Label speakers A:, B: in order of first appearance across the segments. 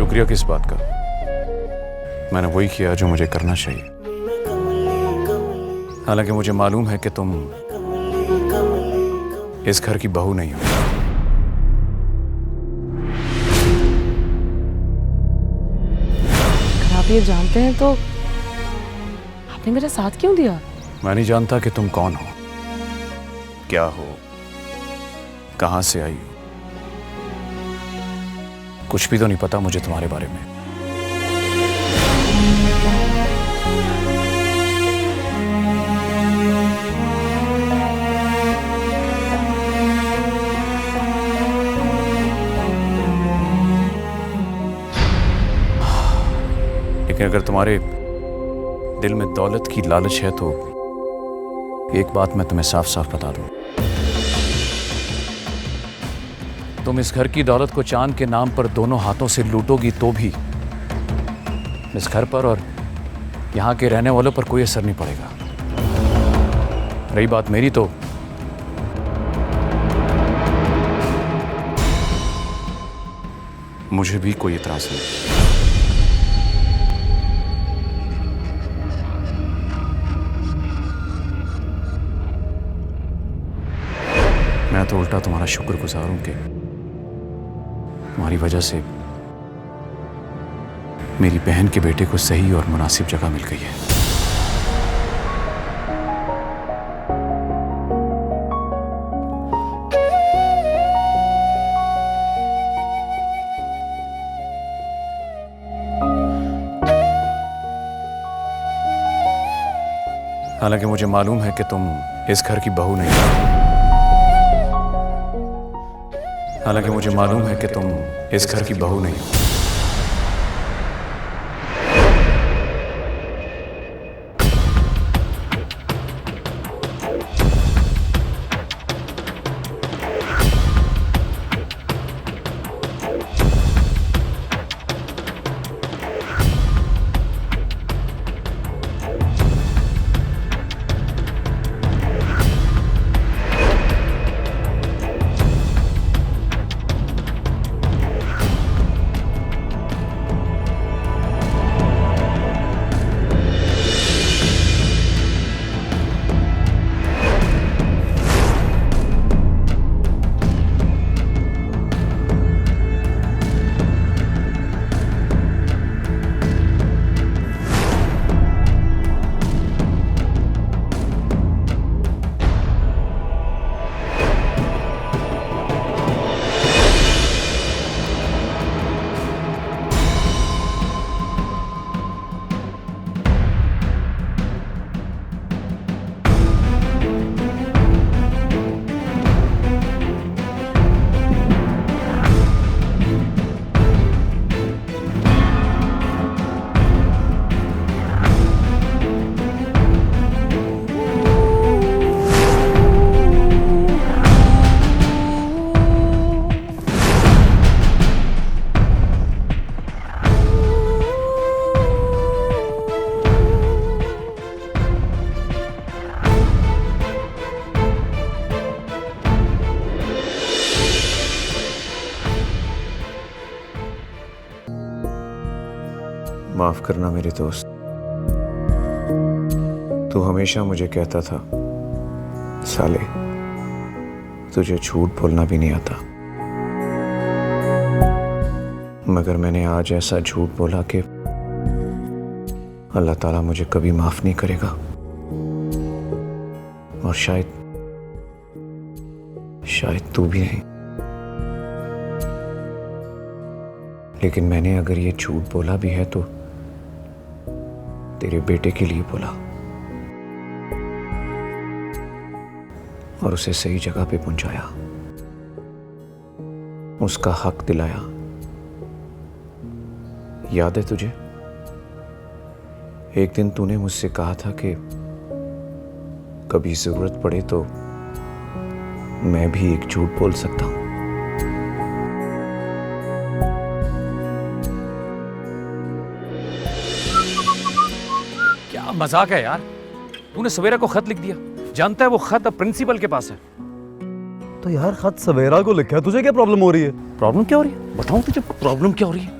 A: शुक्रिया किस बात का? मैंने वही किया जो मुझे करना चाहिए। हालांकि मुझे मालूम है कि तुम इस घर की बहू नहीं हो।
B: अगर आप ये जानते हैं तो आपने मेरा साथ क्यों दिया?
A: मैं नहीं जानता कि तुम कौन हो, क्या हो, कहां से आई हो। कुछ भी तो नहीं पता मुझे तुम्हारे बारे में। लेकिन अगर तुम्हारे दिल में दौलत की लालच है तो एक बात मैं तुम्हें साफ साफ बता दूं। तुम इस घर की दौलत को चांद के नाम पर दोनों हाथों से लूटोगी तो भी इस घर पर और यहां के रहने वालों पर कोई असर नहीं पड़ेगा। रही बात मेरी तो मुझे भी कोई इतराज नहीं। मैं तो उल्टा तुम्हारा शुक्रगुजार हूं कि तुम्हारी वजह से मेरी बहन के बेटे को सही और मुनासिब जगह मिल गई है। हालांकि मुझे मालूम है कि तुम इस घर की बहू नहीं हो। हालांकि मुझे मालूम है कि तुम इस घर की बहू नहीं हो। माफ करना मेरे दोस्त, तू हमेशा मुझे कहता था साले तुझे झूठ बोलना भी नहीं आता, मगर मैंने आज ऐसा झूठ बोला कि अल्लाह ताला मुझे कभी माफ नहीं करेगा। और शायद तू भी नहीं। लेकिन मैंने अगर ये झूठ बोला भी है तो तेरे बेटे के लिए बोला और उसे सही जगह पे पहुंचाया, उसका हक दिलाया। याद है तुझे? एक दिन तूने मुझसे कहा था कि कभी जरूरत पड़े तो मैं भी एक झूठ बोल सकता हूं। क्या मजाक है यार, तूने सवेरा को खत लिख दिया। जानता है वो खत अब प्रिंसिपल के पास है।
C: तो यार खत सवेरा को लिखा है, तुझे क्या प्रॉब्लम हो रही है?
A: प्रॉब्लम क्या हो रही है? बताऊं तुझे प्रॉब्लम क्या हो रही है?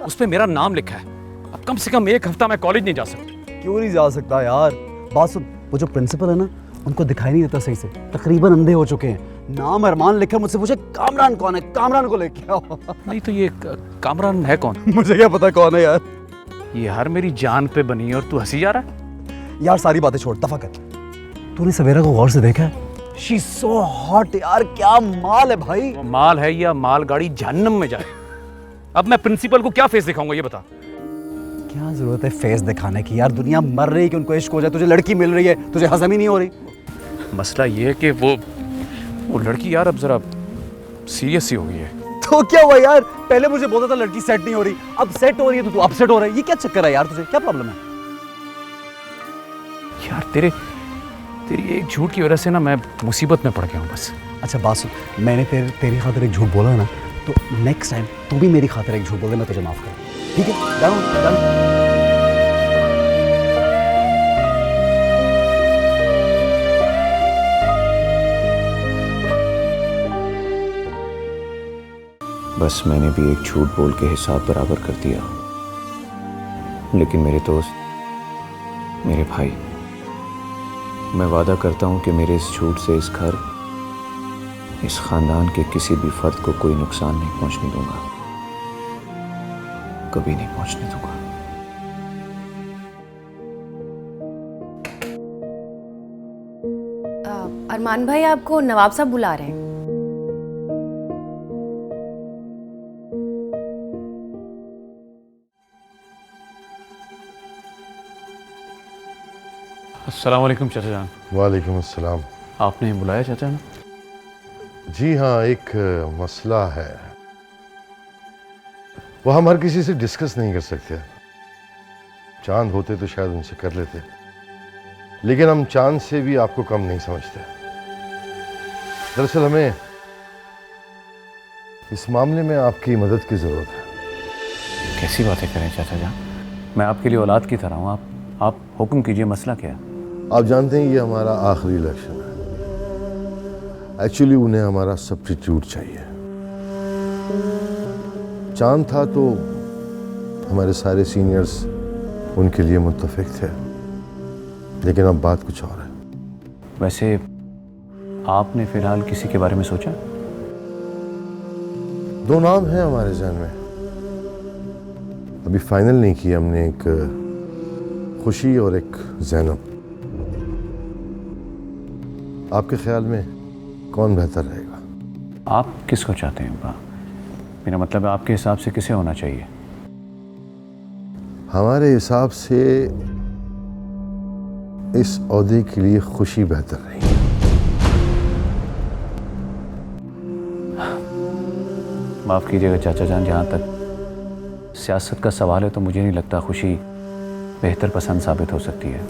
A: उस पे मेरा नाम लिखा है। अब कम से कम एक हफ्ता मैं कॉलेज नहीं जा सकता।
C: क्यों नहीं जा सकता यार? बात सुन, वो जो प्रिंसिपल है ना, उनको दिखाई नहीं देता सही से, तकरीबन अंधे हो चुके हैं। नाम अरमान लिखा, मुझसे पूछे कामरान कौन है, कामरान को लेके आओ।
A: नहीं तो ये कामरान है कौन?
C: मुझे क्या पता कौन है यार।
A: ये यार मेरी जान पे बनी है और तू हंसी जा रहा है।
C: यार सारी बातें छोड़, दफा कर। तूने सवेरा को गौर से देखा है? शी सो हॉट यार, क्या माल है भाई।
A: वो माल है या मालगाड़ी जहन्नम में जाए। अब मैं प्रिंसिपल को क्या फेस दिखाऊंगा ये बता।
C: क्या जरूरत है फेस दिखाने की यार? दुनिया मर रही है कि उनको इश्क हो जाए, तुझे लड़की मिल रही है, तुझे हजम ही नहीं हो रही।
A: मसला ये है कि वो लड़की यार अब जरा सीरियस सी हो गई है।
C: तो क्या हुआ यार? पहले मुझे बोलता था लड़की सेट नहीं हो रही, अब सेट हो रही है तो तू अपसेट हो रहा है। ये क्या चक्कर है यार? तुझे क्या प्रॉब्लम है
A: यार? तेरी एक झूठ की वजह से ना मैं मुसीबत में पड़ गया हूँ बस।
C: अच्छा बात सुन, मैंने तेरी खातिर एक झूठ बोला ना, तो नेक्स्ट टाइम तू भी मेरी खातिर एक झूठ बोल दे, मैं तुझे माफ करूँ, ठीक है? डन।
A: बस मैंने भी एक झूठ बोल के हिसाब बराबर कर दिया। लेकिन मेरे दोस्त, मेरे भाई, मैं वादा करता हूं कि मेरे इस झूठ से इस घर, इस खानदान के किसी भी फर्द को कोई नुकसान नहीं पहुंचने दूंगा, कभी नहीं पहुंचने दूंगा।
D: अरमान भाई आपको नवाब साहब बुला रहे हैं।
A: अस्सलाम वालेकुम चाचा जान।
E: वालेकुम अस्सलाम।
A: आपने बुलाया चाचा ने?
E: जी हाँ, एक मसला है, वो हम हर किसी से डिस्कस नहीं कर सकते। चांद होते तो शायद उनसे कर लेते, लेकिन हम चांद से भी आपको कम नहीं समझते। दरअसल हमें इस मामले में आपकी मदद की जरूरत है।
A: कैसी बातें करें चाचा जान? मैं आपके लिए औलाद की तरह हूँ। आप हुक्म कीजिए, मसला क्या है?
E: आप जानते हैं ये हमारा आखिरी इलेक्शन है। एक्चुअली उन्हें हमारा सब्स्टिट्यूट चाहिए। चांद था तो हमारे सारे सीनियर्स उनके लिए मुत्तफिक थे, लेकिन अब बात कुछ और है।
A: वैसे आपने फिलहाल किसी के बारे में सोचा?
E: दो नाम हैं हमारे जहन में, अभी फाइनल नहीं किया हमने। एक खुशी और एक ज़ैनब। आपके ख्याल में कौन बेहतर रहेगा?
A: आप किसको चाहते हैं? मेरा मतलब है आपके हिसाब से किसे होना चाहिए?
E: हमारे हिसाब से इस ओहदे के लिए खुशी बेहतर रहेगी।
A: माफ़ कीजिएगा चाचा जान, जहाँ तक सियासत का सवाल है तो मुझे नहीं लगता खुशी बेहतर पसंद साबित हो सकती है।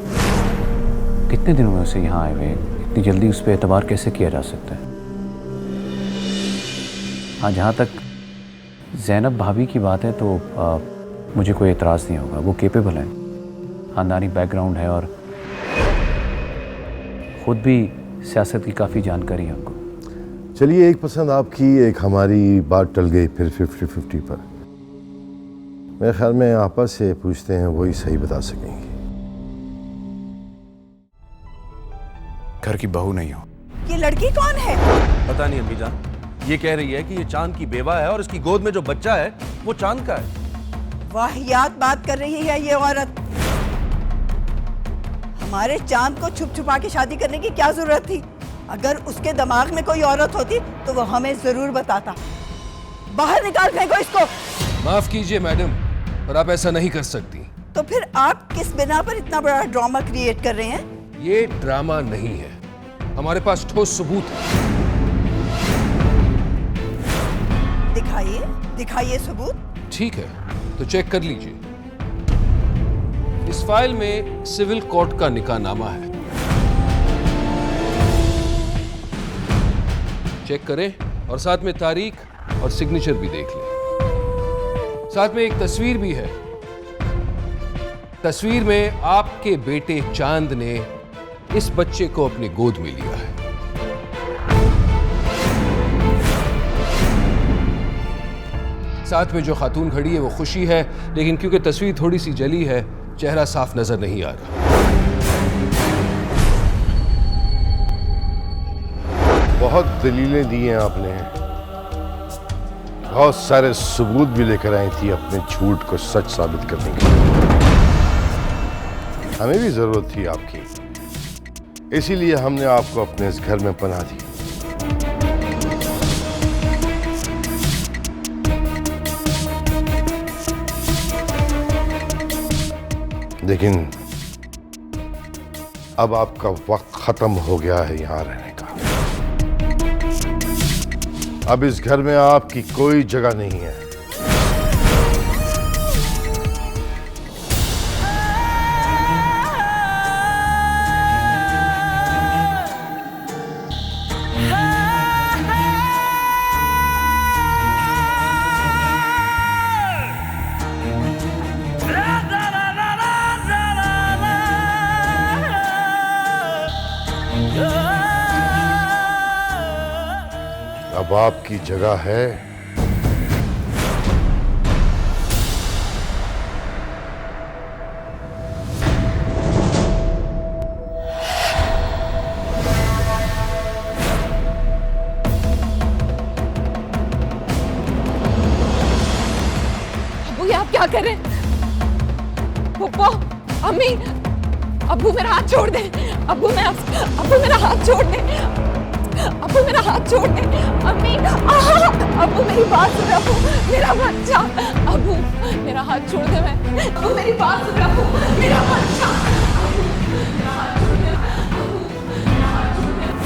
A: कितने दिनों में उसे यहाँ आए हुए, इतनी जल्दी उस पर एतबार कैसे किया जा सकता है? हाँ, जहाँ तक ज़ैनब भाभी की बात है तो मुझे कोई एतराज़ नहीं होगा। वो केपेबल हैं, ख़ानदानी बैकग्राउंड है और ख़ुद भी सियासत की काफ़ी जानकारी है उनको।
E: चलिए, एक पसंद आपकी, एक हमारी, बात टल गई फिर 50-50 पर। मेरे ख्याल में आपस से पूछते हैं, वही सही बता सकेंगे।
A: घर की बहू नहीं हो।
F: ये लड़की कौन है?
G: पता नहीं अम्मी जान, ये कह रही है कि ये चांद की बेवा है और इसकी गोद में जो बच्चा है वो चांद का है।
F: वाहियात बात कर रही है ये औरत। हमारे चांद को छुप छुपा के शादी करने की क्या जरूरत थी? अगर उसके दिमाग में कोई औरत होती तो वो हमें जरूर बताता। बाहर निकाल फेंको इसको।
H: माफ कीजिए मैडम, पर आप ऐसा नहीं कर सकती।
F: तो फिर आप किस बिना पर इतना बड़ा ड्रामा क्रिएट कर रहे हैं?
H: ये ड्रामा नहीं है, हमारे पास ठोस सबूत है।
F: दिखाइए, दिखाइए सबूत।
H: ठीक है, तो चेक कर लीजिए। इस फाइल में सिविल कोर्ट का निकाहनामा है, चेक करें और साथ में तारीख और सिग्नेचर भी देख लें। साथ में एक तस्वीर भी है। तस्वीर में आपके बेटे चांद ने इस बच्चे को अपनी गोद में लिया है। साथ में जो खातून खड़ी है वो खुशी है, लेकिन क्योंकि तस्वीर थोड़ी सी जली है, चेहरा साफ नजर नहीं आ रहा।
E: बहुत दलीलें दी हैं आपने, बहुत सारे सबूत भी लेकर आई थी अपने झूठ को सच साबित करने के लिए। हमें भी जरूरत थी आपकी, इसीलिए हमने आपको अपने इस घर में पनाह दी। लेकिन अब आपका वक्त खत्म हो गया है यहां रहने का। अब इस घर में आपकी कोई जगह नहीं है। अब आपकी जगह है
B: अब्बू, ये आप क्या कर रहे हैं? पप्पा, अम्मी, अब्बू मेरा हाथ छोड़ दे। अब्बू मेरा हाथ छोड़ दे। अब्बू मेरा हाथ छोड़ दे। अम्मी, अब्बू मेरी बात सुन। अब्बू मेरा बच्चा। अब्बू मेरा हाथ छोड़ दे। मैं अब्बू मेरी बात सुन। अब्बू मेरा बच्चा। अब्बू मेरा हाथ छोड़ दे। अब्बू मेरा हाथ छोड़ दे।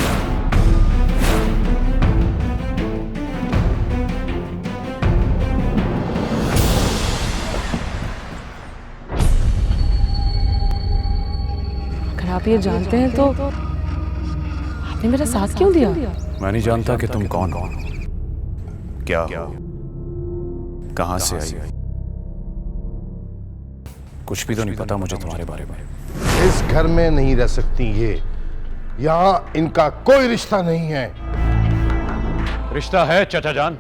B: अगर आप ये जानते हैं तो आपने मेरा साथ क्यों दिया?
A: मैं नहीं जानता कि तुम कौन हो, क्या हो, कहां से आई। कुछ भी तो नहीं पता मुझे तुम्हारे बारे में।
E: इस घर में नहीं रह सकती ये, यहां इनका कोई रिश्ता नहीं है।
A: रिश्ता है चाचा जान।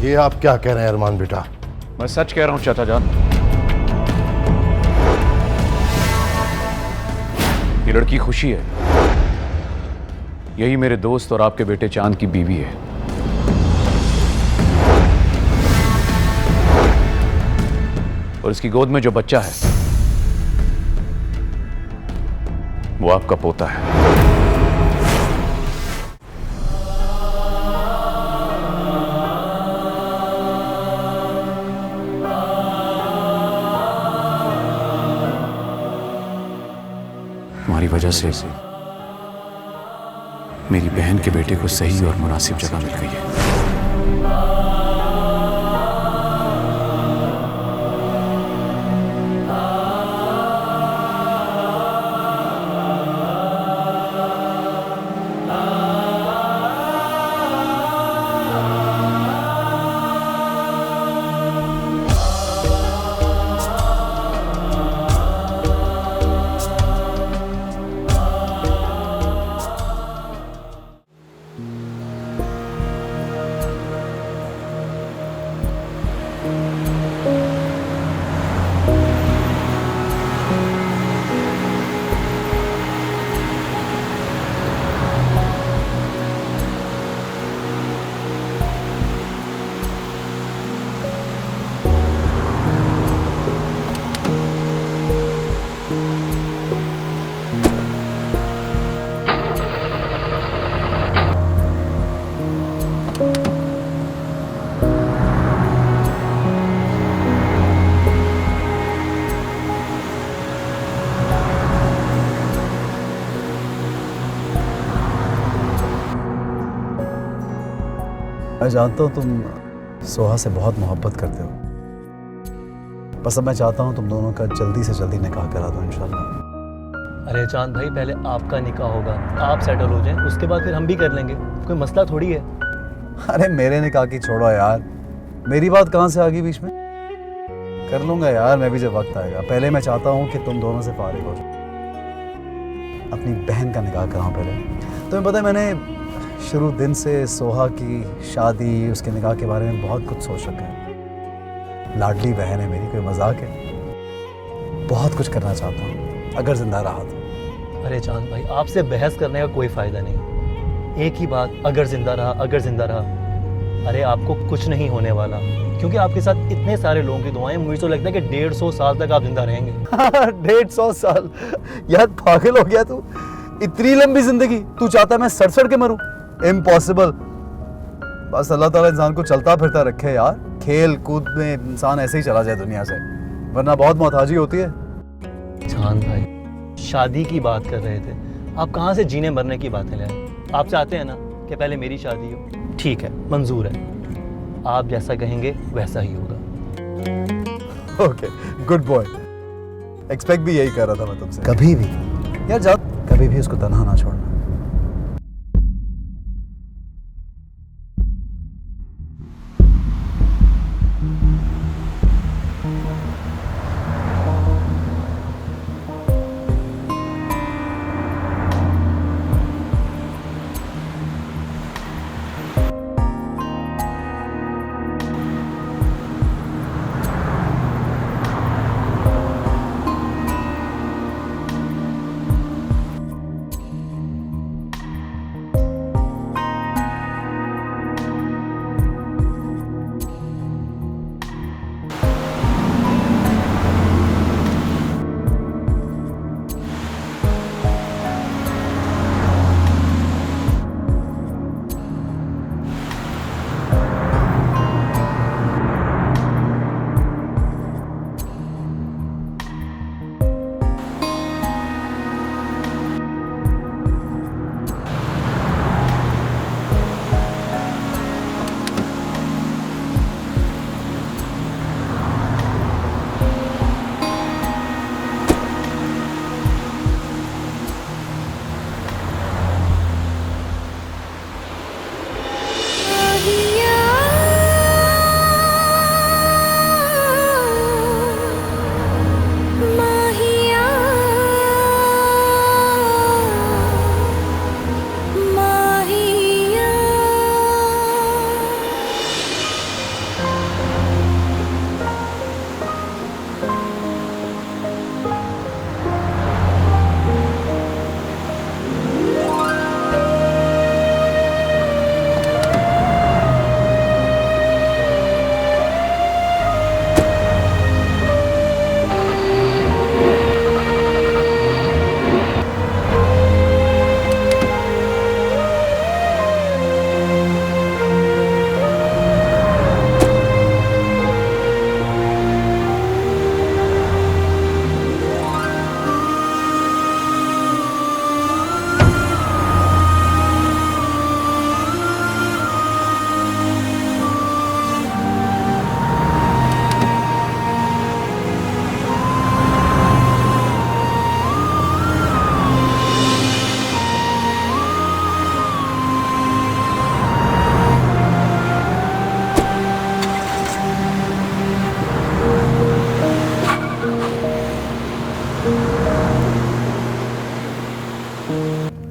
E: ये आप क्या कह रहे हैं अरमान बेटा?
A: मैं सच कह रहा हूं चाचा जान। ये लड़की खुशी है, यही मेरे दोस्त और आपके बेटे चांद की बीवी है। और इसकी गोद में जो बच्चा है वो आपका पोता है। तुम्हारी वजह से मेरी बहन के बेटे को सही और मुनासिब जगह मिल गई है।
C: मैं जानता हूँ तुम सोहा से बहुत मोहब्बत करते हो, बस अब मैं चाहता हूँ तुम दोनों का जल्दी से जल्दी निकाह करा दो इंशाल्लाह।
I: अरे चांद भाई, पहले आपका निकाह होगा, आप सेटल हो जाएं, उसके बाद फिर हम भी कर लेंगे, कोई मसला थोड़ी है।
C: अरे मेरे निकाह की छोड़ो यार, मेरी बात कहाँ से आ गई बीच में? कर लूँगा यार मैं भी जब वक्त आएगा। पहले मैं चाहता हूँ कि तुम दोनों से फारिग हो जाओ, अपनी बहन का निकाह कराऊँ पहले। तुम्हें पता है मैंने शुरू दिन से सोहा की शादी, उसके निकाह के बारे में बहुत कुछ सोच रखा है। लाडली बहन है मेरी, कोई मजाक है। बहुत कुछ करना चाहता हूँ अगर जिंदा रहा तो।
I: अरे चांद भाई, आपसे बहस करने का कोई फ़ायदा नहीं। एक ही बात, अगर जिंदा रहा, अगर जिंदा रहा। अरे आपको कुछ नहीं होने वाला, क्योंकि आपके साथ इतने सारे लोगों की दुआएं। मुझे तो लगता है कि 150 साल तक आप जिंदा रहेंगे।
C: 150 साल? यार पागल हो गया तू? इतनी लंबी जिंदगी तू चाहता है मैं सड़ सड़ के मरूं? इम्पॉसिबल। बस अल्लाह ताला इंसान को चलता फिरता रखे यार। खेल कूद में इंसान ऐसे ही चला जाए दुनिया से, वरना बहुत मोहताजी होती है।
I: चांद भाई, शादी की बात कर रहे थे, आप कहाँ से जीने मरने की बातें ले आए? आप चाहते हैं ना कि पहले मेरी शादी हो? ठीक है, मंजूर है। आप जैसा कहेंगे वैसा ही होगा।
C: Okay, good boy. एक्सपेक्ट भी यही कर रहा था मैं तुमसे। कभी भी यार जा, कभी भी उसको तन्हा ना छोड़ना।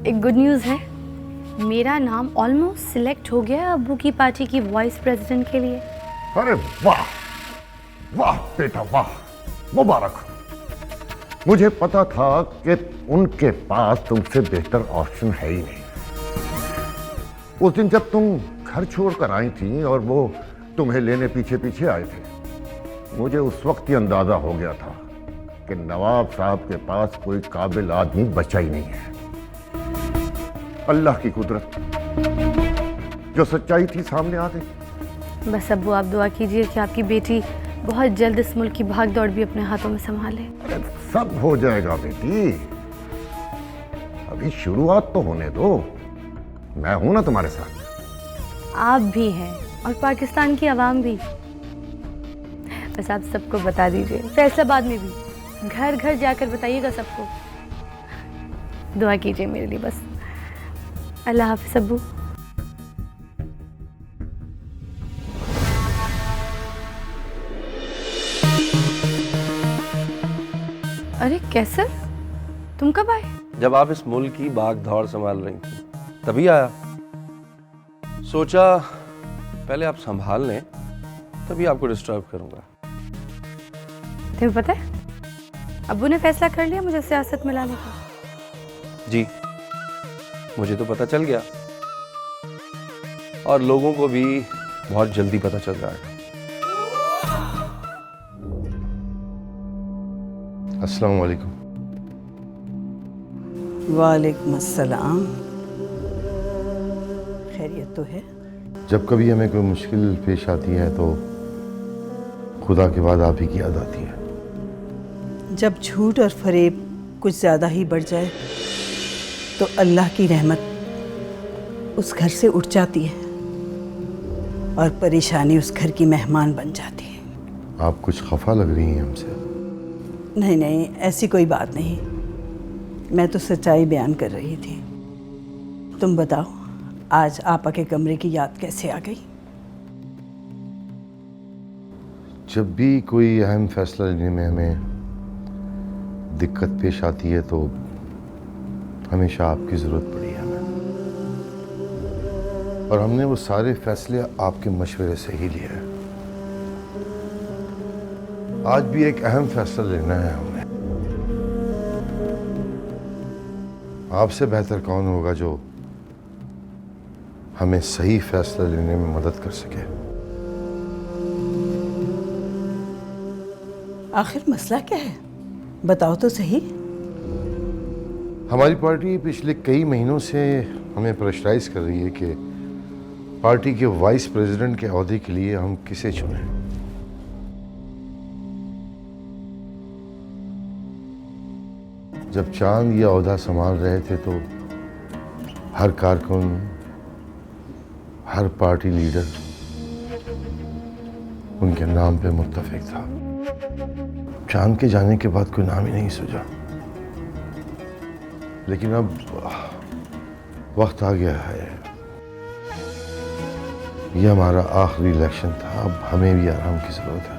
D: एक गुड न्यूज़ है, मेरा नाम ऑलमोस्ट सिलेक्ट हो गया अब्बू की पार्टी की वाइस प्रेसिडेंट के लिए।
E: अरे वाह वाह बेटा वाह, मुबारक हो। मुझे पता था कि उनके पास तुमसे बेहतर ऑप्शन है ही नहीं। उस दिन जब तुम घर छोड़कर आई थी और वो तुम्हें लेने पीछे पीछे आए थे, मुझे उस वक्त ही अंदाजा हो गया था कि नवाब साहब के पास कोई काबिल आदमी बचा ही नहीं है। अल्लाह की कुदरत, जो सच्चाई थी सामने आ गई।
D: बस अब्बू आप दुआ कीजिए कि आपकी बेटी बहुत जल्द इस मुल्क की भाग दौड़ भी अपने हाथों में संभाले।
E: अरे सब हो जाएगा बेटी, अभी शुरुआत तो होने दो। मैं हूं ना तुम्हारे साथ।
D: आप भी हैं और पाकिस्तान की आवाम भी। बस आप सबको बता दीजिए, फैसलाबाद में भी घर घर जाकर बताइएगा सबको। दुआ कीजिए मेरे लिए बस। अल्लाह हाफिज़ अब्बू। अरे कैसर, तुम कब आए?
G: जब आप इस मुल्क की भाग दौड़ संभाल रही थी तभी आया। सोचा पहले आप संभाल लें, तभी आपको डिस्टर्ब करूंगा।
D: तुम्हें पता है अब्बू ने फैसला कर लिया मुझे सियासत में लाने का।
G: जी, मुझे तो पता चल गया और लोगों को भी बहुत जल्दी पता चल जाएगा। अस्सलाम वालेकुम।
F: वालेकुम अस्सलाम। खैरियत तो है?
E: जब कभी हमें कोई मुश्किल पेश आती है तो खुदा के बाद आप ही की याद आती है।
F: जब झूठ और फरेब कुछ ज़्यादा ही बढ़ जाए तो अल्लाह की रहमत उस घर से उठ जाती है और परेशानी उस घर की मेहमान बन जाती है।
E: आप कुछ खफा लग रही हैं हमसे।
F: नहीं नहीं, ऐसी कोई बात नहीं, मैं तो सच्चाई बयान कर रही थी। तुम बताओ, आज आपा के कमरे की याद कैसे आ गई?
E: जब भी कोई अहम फैसला लेने में हमें दिक्कत पेश आती है तो हमेशा आपकी ज़रूरत पड़ी है हमें, और हमने वो सारे फैसले आपके मशवरे से ही लिए हैं। आज भी एक अहम फैसला लेना है हमने। आपसे बेहतर कौन होगा जो हमें सही फैसला लेने में मदद कर सके।
F: आखिर मसला क्या है, बताओ तो सही।
E: हमारी पार्टी पिछले कई महीनों से हमें प्रेशराइज कर रही है कि पार्टी के वाइस प्रेसिडेंट के ओहदे के लिए हम किसे चुनें। जब चांद ये ओहदा संभाल रहे थे तो हर कारकुन, हर पार्टी लीडर उनके नाम पे मुत्तफिक था। चांद के जाने के बाद कोई नाम ही नहीं सूझा, लेकिन अब वक्त आ गया है। यह हमारा आखिरी इलेक्शन था, अब हमें भी आराम की जरूरत है।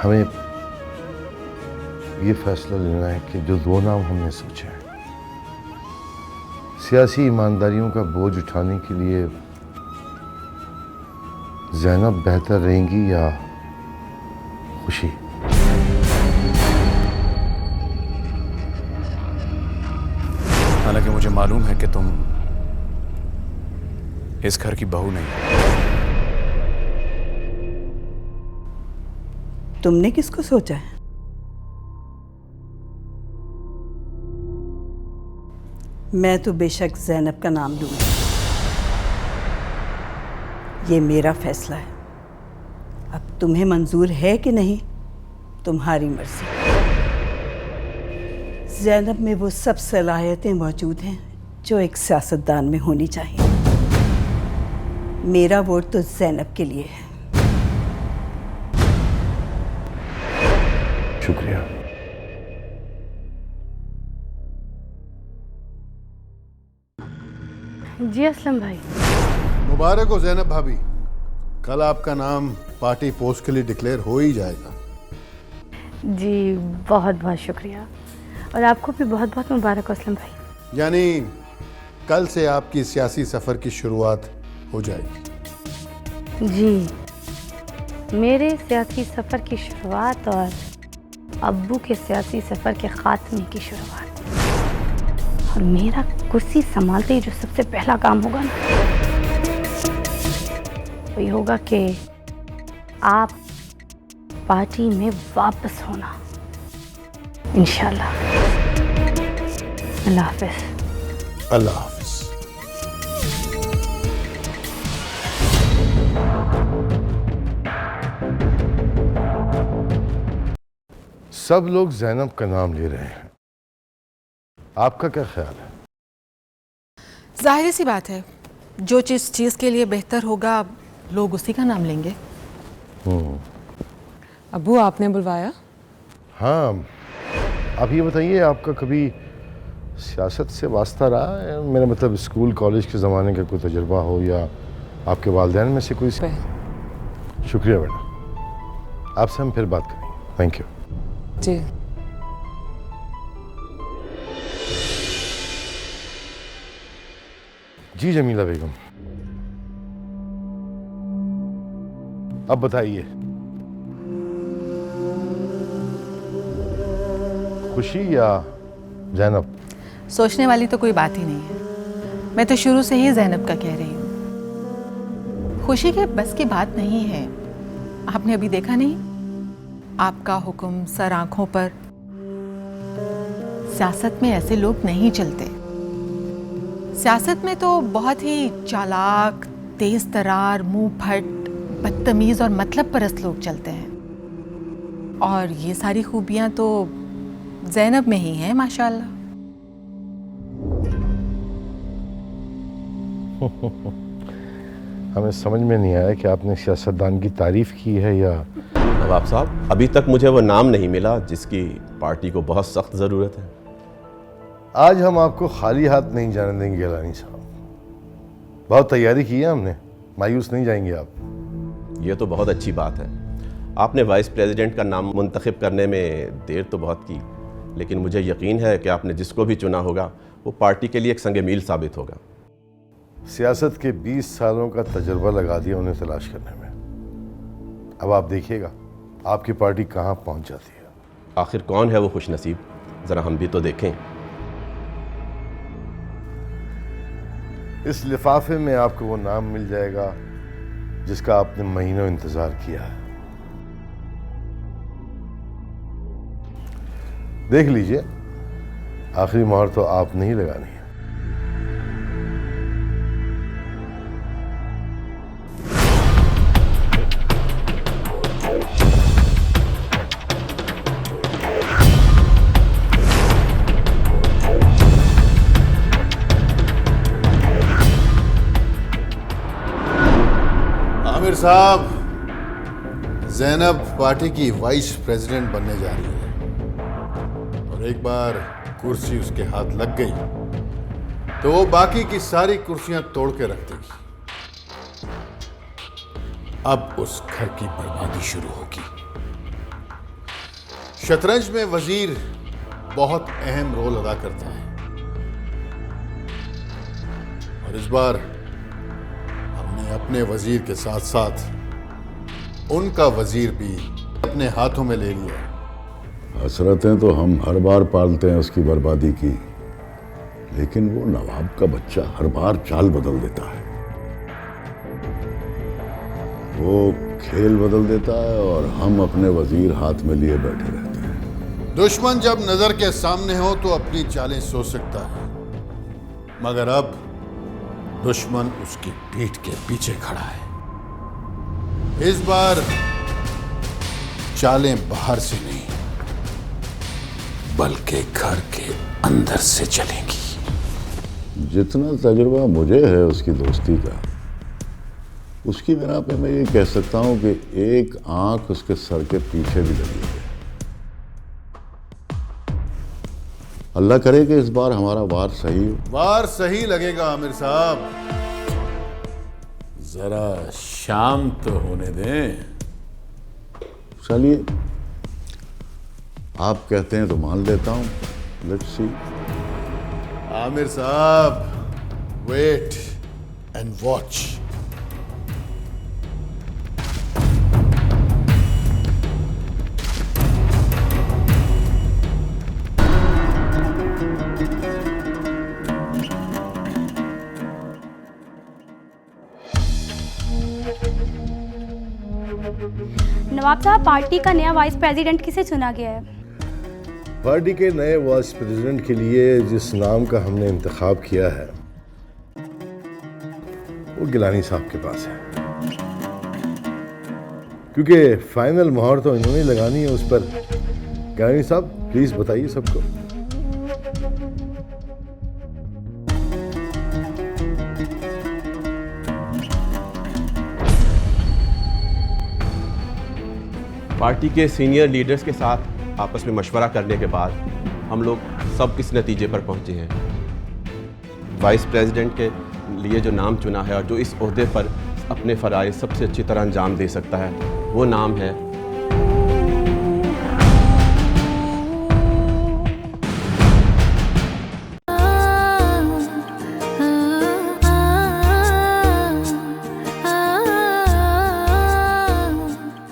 E: हमें ये फैसला लेना है कि जो दो नाम हमने सोचे हैं, सियासी ईमानदारियों का बोझ उठाने के लिए ज़ैनब बेहतर रहेंगी या खुशी।
A: हालांकि मुझे मालूम है कि तुम इस घर की बहू नहीं हो।
F: तुमने किसको सोचा है? मैं तो बेशक ज़ैनब का नाम लूंगी। ये मेरा फैसला है। अब तुम्हें मंजूर है कि नहीं, तुम्हारी मर्जी। ज़ैनब में वो सब सलाहियतें मौजूद हैं जो एक सियासतदान में होनी चाहिए। मेरा वोट तो ज़ैनब के लिए है।
E: शुक्रिया।
D: जी असलम भाई।
J: मुबारक हो ज़ैनब भाभी, कल आपका नाम पार्टी पोस्ट के लिए डिक्लेयर हो ही जाएगा।
D: जी बहुत बहुत शुक्रिया, और आपको भी बहुत बहुत मुबारक हो असलम भाई।
J: यानी कल से आपकी सियासी सफ़र की शुरुआत हो जाएगी।
D: जी, मेरे सियासी सफ़र की शुरुआत और अब्बू के सियासी सफ़र के ख़ात्मे की शुरुआत। और मेरा कुर्सी संभालते ही जो सबसे पहला काम होगा ना, वही होगा कि आप पार्टी में वापस होना, इंशाल्लाह। अल्लाह हाफ़िज़।
J: अल्लाह हाफ़िज़।
E: सब लोग ज़ैनब का नाम ले रहे हैं, आपका क्या ख्याल है?
B: जाहिर सी बात है, जो चीज़ के लिए बेहतर होगा लोग उसी का नाम लेंगे। अब्बू, आपने बुलवाया?
E: हाँ, आप ये बताइए, आपका कभी सियासत से वास्ता रहा है? मेरा मतलब स्कूल कॉलेज के ज़माने का कोई तजुर्बा हो, या आपके वालिदैन में से कोई? शुक्रिया बेटा, आपसे हम फिर बात करेंगे। Thank you.
B: जी।
E: जी जमीला बेगम, अब बताइए, खुशी या जैनब?
K: सोचने वाली तो कोई बात ही नहीं है। मैं तो शुरू से ही जैनब का कह रही हूँ। खुशी के बस की बात नहीं है। आपने अभी देखा नहीं, आपका हुक्म सर आंखों पर। सियासत में ऐसे लोग नहीं चलते। सियासत में तो बहुत ही चालाक, तेज तरार, मुंह फट, बदतमीज और मतलब परस्त लोग चलते हैं। और ये सारी खूबियां तो ज़ैनब में ही हैं माशाल्लाह।
E: हमें समझ में नहीं आया कि आपने सियासतदान की तारीफ की है या।
L: नवाब साहब, अभी तक मुझे वो नाम नहीं मिला जिसकी पार्टी को बहुत सख्त ज़रूरत है।
E: आज हम आपको खाली हाथ नहीं जाने देंगे गिलानी साहब। बहुत तैयारी की है हमने, मायूस नहीं जाएंगे आप।
L: ये तो बहुत अच्छी बात है। आपने वाइस प्रेसिडेंट का नाम मुंतखब करने में देर तो बहुत की, लेकिन मुझे यकीन है कि आपने जिसको भी चुना होगा वो पार्टी के लिए एक संग मील साबित होगा।
E: सियासत के 20 सालों का तजुर्बा लगा दिया उन्हें तलाश करने में। अब आप देखिएगा आपकी पार्टी कहाँ पहुँच जाती है।
L: आखिर कौन है वो खुशनसीब, ज़रा हम भी तो देखें।
E: इस लिफाफे में आपको वो नाम मिल जाएगा जिसका आपने महीनों इंतजार किया है। देख लीजिए, आखिरी मोहर तो आप नहीं लगानी है।
J: आमिर साहब, ज़ैनब पार्टी की वाइस प्रेसिडेंट बनने जा रही है और एक बार कुर्सी उसके हाथ लग गई तो वो बाकी की सारी कुर्सियां तोड़ के रख देगी। अब उस घर की बर्बादी शुरू होगी। शतरंज में वजीर बहुत अहम रोल अदा करता है और इस बार हमने अपने वजीर के साथ साथ उनका वजीर भी अपने हाथों में ले लिया।
M: हसरतें तो हम हर बार पालते हैं उसकी बर्बादी की, लेकिन वो नवाब का बच्चा हर बार चाल बदल देता है। वो खेल बदल देता है और हम अपने वजीर हाथ में लिए बैठे रहते हैं।
J: दुश्मन जब नजर के सामने हो तो अपनी चालें सोच सकता है, मगर अब दुश्मन उसकी पीठ के पीछे खड़ा है। इस बार चालें बाहर से नहीं बल्कि घर के अंदर से चलेंगी।
M: जितना तजुर्बा मुझे है उसकी दोस्ती का, उसकी बिना पे मैं ये कह सकता हूं कि एक आंख उसके सर के पीछे भी लगी है। अल्लाह करे कि इस बार हमारा वार सही हो।
J: वार सही लगेगा आमिर साहब,
N: जरा शाम तो होने दें।
M: चलिए, आप कहते हैं तो मान लेता हूं। Let's see.
J: आमिर साहब, वेट एंड वॉच।
D: नवाब साहब, पार्टी का नया वाइस प्रेसिडेंट किसे चुना गया है?
E: पार्टी के नए वाइस प्रेसिडेंट के लिए जिस नाम का हमने इंतखाब किया है वो गिलानी साहब के पास है, क्योंकि फाइनल मोहर तो इन्होंने लगानी है उस पर। गिलानी साहब, प्लीज बताइए सबको।
L: पार्टी के सीनियर लीडर्स के साथ आपस में मशवरा करने के बाद हम लोग सब किस नतीजे पर पहुंचे हैं। वाइस प्रेसिडेंट के लिए जो नाम चुना है और जो इस ओहदे पर अपने फ़राइज़ सबसे अच्छी तरह अंजाम दे सकता है, वो नाम है